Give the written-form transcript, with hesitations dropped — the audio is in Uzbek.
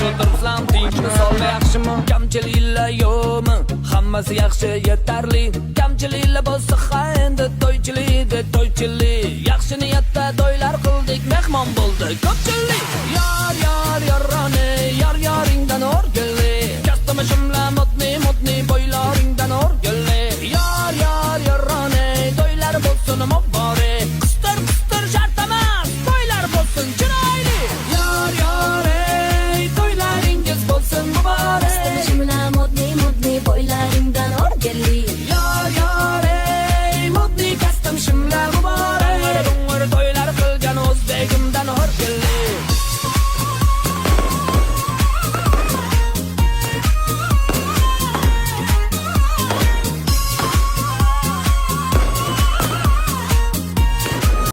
yaxshi o'tiribsan, tinchmi solma yaxshimi? Kamchiliklar yo'qmi? Hammasi yaxshi yetarli. Kamchiliklar bo'lsa ha endi to'ychilik. Yaxshini